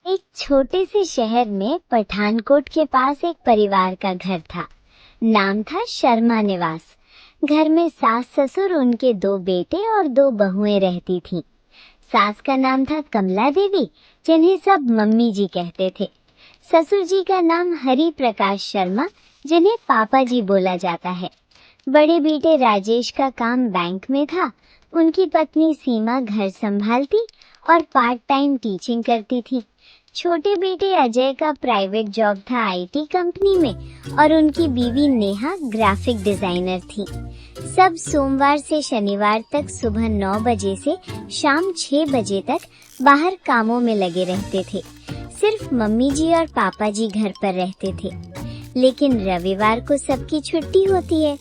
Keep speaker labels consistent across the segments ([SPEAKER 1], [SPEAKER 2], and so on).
[SPEAKER 1] एक छोटे से शहर में पठानकोट के पास एक परिवार का घर था। नाम था शर्मा निवास। घर में सास ससुर, उनके 2 बेटे और 2 बहुएं रहती थीं। सास का नाम था कमला देवी, जिन्हें सब मम्मी जी कहते थे। ससुर जी का नाम हरि प्रकाश शर्मा, जिन्हें पापा जी बोला जाता है। बड़े बेटे राजेश का काम बैंक में था। उनकी पत्नी सीमा घर संभालती और पार्ट टाइम टीचिंग करती थी। छोटे बेटे अजय का प्राइवेट जॉब था आईटी कंपनी में और उनकी बीवी नेहा ग्राफिक डिजाइनर थी। सब सोमवार से शनिवार तक सुबह 9 बजे से शाम 6 बजे तक बाहर कामों में लगे रहते थे। सिर्फ मम्मी जी और पापा जी घर पर रहते थे, लेकिन रविवार को सबकी छुट्टी होती है।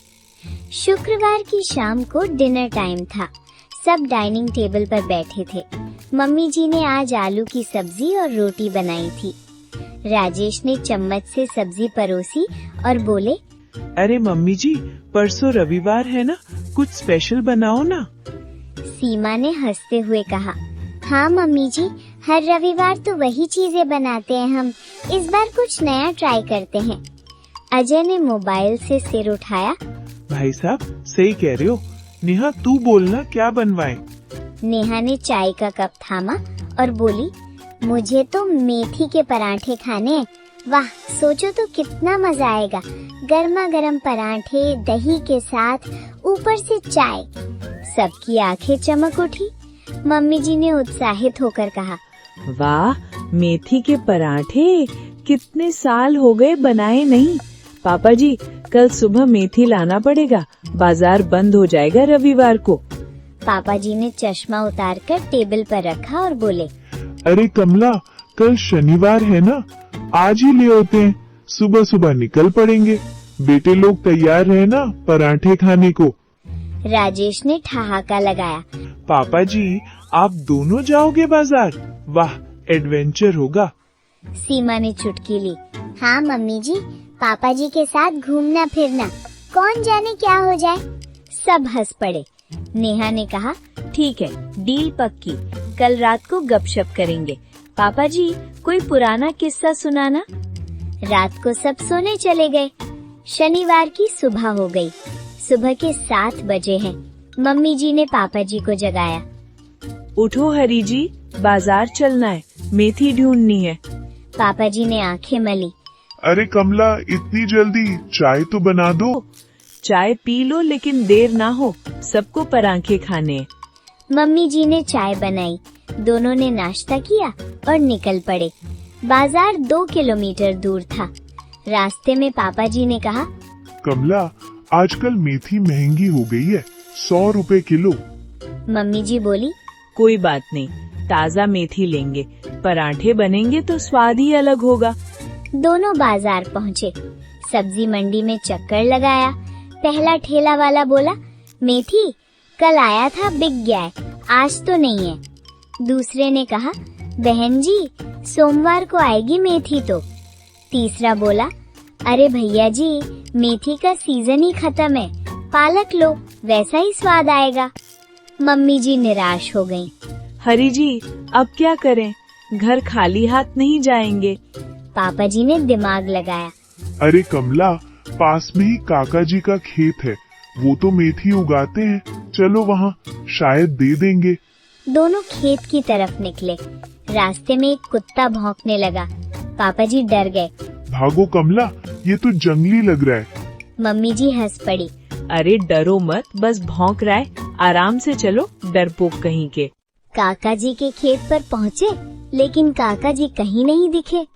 [SPEAKER 1] शुक्रवार की शाम को डिनर टाइम था। सब डाइनिंग टेबल पर बैठे थे। मम्मी जी ने आज आलू की सब्जी और रोटी बनाई थी। राजेश ने चम्मच से सब्जी परोसी और बोले,
[SPEAKER 2] अरे मम्मी जी, परसों रविवार है ना, कुछ स्पेशल बनाओ ना।
[SPEAKER 1] सीमा ने हंसते हुए कहा, हाँ मम्मी जी, हर रविवार तो वही चीजें बनाते हैं हम। इस बार कुछ नया ट्राई करते हैं। अजय ने मोबाइल से सिर उठाया।
[SPEAKER 2] भाई साहब, सही कह रहे हो। नेहा, तू बोलना क्या बनवाएं?
[SPEAKER 1] नेहा ने चाय का कप थामा और बोली, मुझे तो मेथी के पराठे खाने हैं। वाह, सोचो तो कितना मजा आएगा। गर्मा गर्म पराठे दही के साथ, ऊपर से चाय। सबकी आंखें चमक उठी। मम्मी जी ने उत्साहित होकर कहा,
[SPEAKER 3] वाह, मेथी के पराठे कितने साल हो गए बनाए नहीं। पापा जी, कल सुबह मेथी लाना पड़ेगा, बाजार बंद हो जाएगा रविवार को।
[SPEAKER 1] पापा जी ने चश्मा उतारकर टेबल पर रखा और बोले,
[SPEAKER 4] अरे कमला, कल शनिवार है ना, आज ही ले आते हैं। सुबह सुबह निकल पड़ेंगे। बेटे लोग तैयार रहे ना पराठे खाने को।
[SPEAKER 1] राजेश ने ठहाका लगाया,
[SPEAKER 2] पापा जी, आप दोनों जाओगे बाजार? वाह, एडवेंचर होगा।
[SPEAKER 1] सीमा ने चुटकी ली, हाँ मम्मी जी, पापा जी के साथ घूमना फिरना, कौन जाने क्या हो जाए। सब हंस पड़े। नेहा ने कहा,
[SPEAKER 3] ठीक है, डील पक्की। कल रात को गपशप करेंगे। पापा जी, कोई पुराना किस्सा सुनाना।
[SPEAKER 1] रात को सब सोने चले गए। शनिवार की सुबह हो गई। सुबह के 7 बजे हैं। मम्मी जी ने पापा जी को जगाया।
[SPEAKER 3] उठो हरी जी, बाजार चलना है, मेथी ढूंढनी है।
[SPEAKER 1] पापा जी ने आंखें मली।
[SPEAKER 4] अरे कमला, इतनी जल्दी? चाय तो बना दो।
[SPEAKER 3] चाय पी लो, लेकिन देर ना हो, सबको पराठे खाने हैं।
[SPEAKER 1] मम्मी जी ने चाय बनाई। दोनों ने नाश्ता किया और निकल पड़े। बाजार 2 किलोमीटर दूर था। रास्ते में पापा जी ने कहा,
[SPEAKER 4] कमला, आजकल मेथी महंगी हो गई है, 100 रुपए किलो।
[SPEAKER 1] मम्मी जी बोली,
[SPEAKER 3] कोई बात नहीं, ताज़ा मेथी लेंगे, पराठे बनेंगे तो स्वाद ही अलग होगा।
[SPEAKER 1] दोनों बाजार पहुँचे। सब्जी मंडी में चक्कर लगाया। पहला ठेला वाला बोला, मेथी कल आया था, बिक गया है, आज तो नहीं है। दूसरे ने कहा, बहन जी, सोमवार को आएगी मेथी तो। तीसरा बोला, अरे भैया जी, मेथी का सीजन ही खत्म है, पालक लो, वैसा ही स्वाद आएगा। मम्मी जी निराश हो गईं।
[SPEAKER 3] हरी जी, अब क्या करें, घर खाली हाथ नहीं जाएंगे।
[SPEAKER 1] पापा जी ने दिमाग लगाया।
[SPEAKER 4] अरे कमला, पास में ही काका जी का खेत है, वो तो मेथी उगाते हैं, चलो वहाँ, शायद दे देंगे।
[SPEAKER 1] दोनों खेत की तरफ निकले। रास्ते में एक कुत्ता भौंकने लगा। पापा जी डर गए।
[SPEAKER 4] भागो कमला, ये तो जंगली लग रहा है।
[SPEAKER 1] मम्मी जी हंस पड़ी।
[SPEAKER 3] अरे डरो मत, बस भौंक रहा है, आराम से चलो, डरपोक कहीं के।
[SPEAKER 1] काका जी के खेत पर पहुँचे, लेकिन काका जी कहीं नहीं दिखे।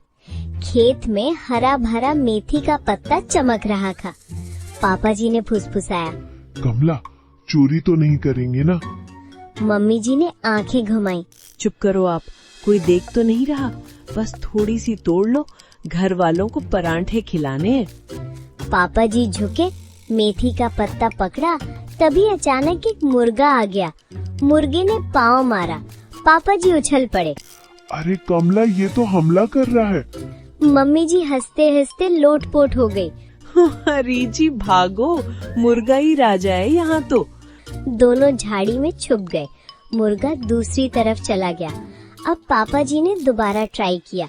[SPEAKER 1] खेत में हरा भरा मेथी का पत्ता चमक रहा था। पापा जी ने फुसफुसाया,
[SPEAKER 4] कमला, चोरी तो नहीं करेंगे ना?
[SPEAKER 1] मम्मी जी ने आंखें घुमाई।
[SPEAKER 3] चुप करो आप, कोई देख तो नहीं रहा, बस थोड़ी सी तोड़ लो, घर वालों को पराठे खिलाने हैं।
[SPEAKER 1] पापा जी झुके, मेथी का पत्ता पकड़ा, तभी अचानक एक मुर्गा आ गया। मुर्गे ने पाँव मारा। पापा जी उछल पड़े।
[SPEAKER 4] अरे कमला, ये तो हमला कर रहा है।
[SPEAKER 1] मम्मी जी हंसते हंसते लोटपोट हो गई।
[SPEAKER 3] हरी जी भागो, मुर्गा ही राजा है यहाँ तो।
[SPEAKER 1] दोनों झाड़ी में छुप गए। मुर्गा दूसरी तरफ चला गया। अब पापा जी ने दोबारा ट्राई किया।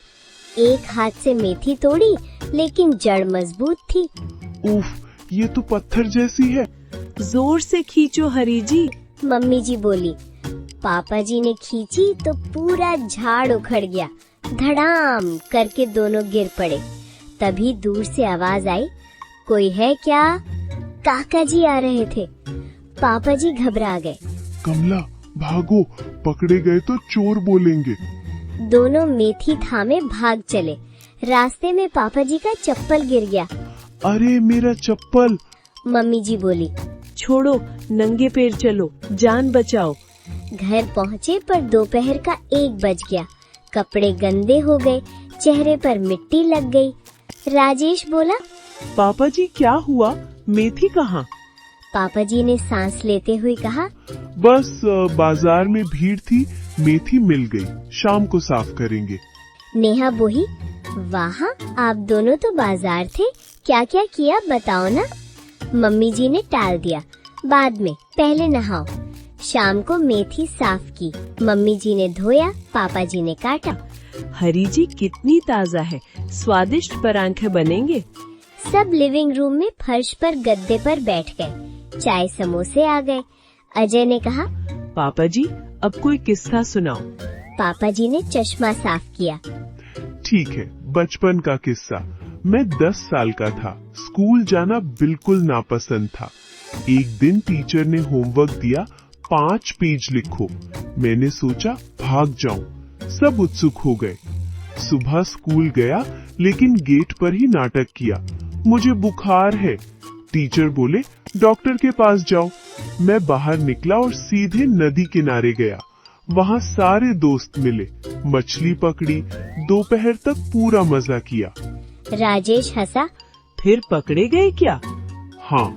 [SPEAKER 1] एक हाथ से मेथी तोड़ी, लेकिन जड़ मजबूत थी।
[SPEAKER 4] उफ, ये तो पत्थर जैसी है।
[SPEAKER 3] जोर से खींचो हरी जी।
[SPEAKER 1] मम्मी जी बोली। पापा जी ने खींची तो पूरा झाड़ उखड़ गया। धड़ाम करके दोनों गिर पड़े। तभी दूर से आवाज आई, कोई है क्या? काका जी आ रहे थे। पापा जी घबरा गए।
[SPEAKER 4] कमला भागो, पकड़े गए तो चोर बोलेंगे।
[SPEAKER 1] दोनों मेथी थामे भाग चले। रास्ते में पापा जी का चप्पल गिर गया।
[SPEAKER 4] अरे मेरा चप्पल।
[SPEAKER 1] मम्मी जी बोली।
[SPEAKER 3] छोड़ो, नंगे पैर चलो, जान बचाओ।
[SPEAKER 1] घर पहुँचे पर दोपहर का 1 बज गया। कपड़े गंदे हो गए, चेहरे पर मिट्टी लग गई। राजेश बोला,
[SPEAKER 3] पापा जी क्या हुआ? मेथी कहाँ?
[SPEAKER 1] पापा जी ने सांस लेते हुए कहा,
[SPEAKER 4] बस बाजार में भीड़ थी, मेथी मिल गई, शाम को साफ करेंगे।
[SPEAKER 1] नेहा बोली, वाह, आप दोनों तो बाजार थे, क्या क्या किया बताओ ना। मम्मी जी ने टाल दिया, बाद में, पहले नहाओ। शाम को मेथी साफ की। मम्मी जी ने धोया, पापा जी ने काटा।
[SPEAKER 3] हरी जी कितनी ताजा है, स्वादिष्ट परांठे बनेंगे।
[SPEAKER 1] सब लिविंग रूम में फर्श पर गद्दे पर बैठ गए। चाय समोसे आ गए। अजय ने कहा,
[SPEAKER 3] पापा जी अब कोई किस्सा सुनाओ।
[SPEAKER 1] पापा जी ने चश्मा साफ किया।
[SPEAKER 4] ठीक है, बचपन का किस्सा। मैं 10 साल का था। स्कूल जाना बिल्कुल नापसंद था। एक दिन टीचर ने होमवर्क दिया, 5 पेज लिखो। मैंने सोचा भाग जाऊं। सब उत्सुक हो गए। सुबह स्कूल गया, लेकिन गेट पर ही नाटक किया, मुझे बुखार है। टीचर बोले डॉक्टर के पास जाओ। मैं बाहर निकला और सीधे नदी किनारे गया। वहाँ सारे दोस्त मिले, मछली पकड़ी। दोपहर तक पूरा मजा किया।
[SPEAKER 1] राजेश हंसा।
[SPEAKER 3] फिर पकड़े गए क्या?
[SPEAKER 4] हाँ,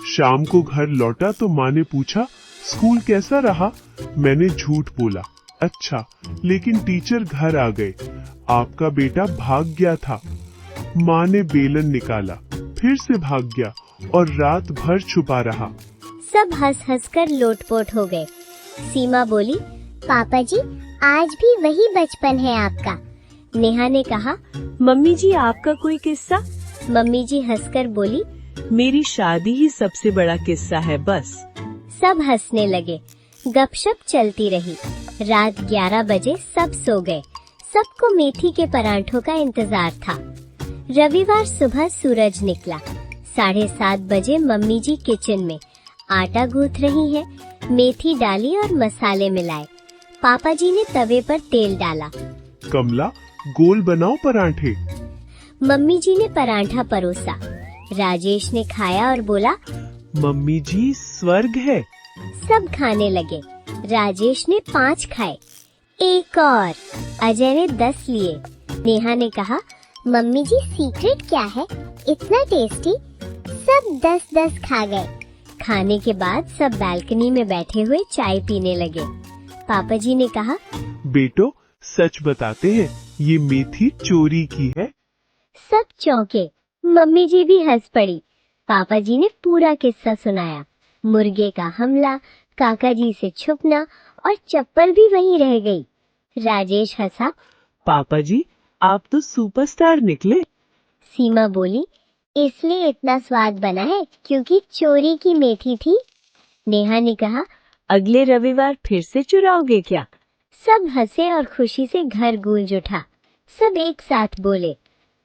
[SPEAKER 4] शाम को घर लौटा तो माँ ने पूछा स्कूल कैसा रहा। मैंने झूठ बोला, अच्छा, लेकिन टीचर घर आ गए, आपका बेटा भाग गया था। माँ ने बेलन निकाला, फिर से भाग गया और रात भर छुपा रहा।
[SPEAKER 1] सब हंस हंस कर लोटपोट हो गए। सीमा बोली, पापा जी आज भी वही बचपन है आपका। नेहा ने कहा,
[SPEAKER 3] मम्मी जी आपका कोई किस्सा?
[SPEAKER 1] मम्मी जी हंसकर बोली,
[SPEAKER 3] मेरी शादी ही सबसे बड़ा किस्सा है बस।
[SPEAKER 1] सब हंसने लगे। गपशप चलती रही। रात 11 बजे सब सो गए। सबको मेथी के परांठों का इंतजार था। रविवार सुबह सूरज निकला। 7:30 बजे मम्मी जी किचन में आटा गूंथ रही हैं। मेथी डाली और मसाले मिलाए। पापा जी ने तवे पर तेल डाला।
[SPEAKER 4] कमला गोल बनाओ पराठे।
[SPEAKER 1] मम्मी जी ने पराठा परोसा। राजेश ने खाया और बोला,
[SPEAKER 3] मम्मी जी स्वर्ग है।
[SPEAKER 1] सब खाने लगे। राजेश ने 5 खाए। एक और। अजय ने 10 लिए। नेहा ने कहा, मम्मी जी सीक्रेट क्या है, इतना टेस्टी। सब 10-10 खा गए। खाने के बाद सब बालकनी में बैठे हुए चाय पीने लगे। पापा जी ने कहा,
[SPEAKER 2] बेटो सच बताते हैं, ये मेथी चोरी की है।
[SPEAKER 1] सब चौंके। मम्मी जी भी हंस पड़ी। पापा जी ने पूरा किस्सा सुनाया। मुर्गे का हमला, काका जी से छुपना और चप्पल भी वहीं रह गई। राजेश हंसा।
[SPEAKER 3] पापा जी आप तो सुपरस्टार निकले।
[SPEAKER 1] सीमा बोली, इसलिए इतना स्वाद बना है क्योंकि चोरी की मेथी थी। नेहा ने कहा,
[SPEAKER 3] अगले रविवार फिर से चुराओगे क्या?
[SPEAKER 1] सब हंसे और खुशी से घर गूंज उठा। सब एक साथ बोले,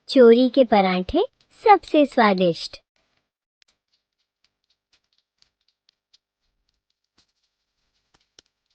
[SPEAKER 1] चोरी के परांठे सबसे स्वादिष्ट।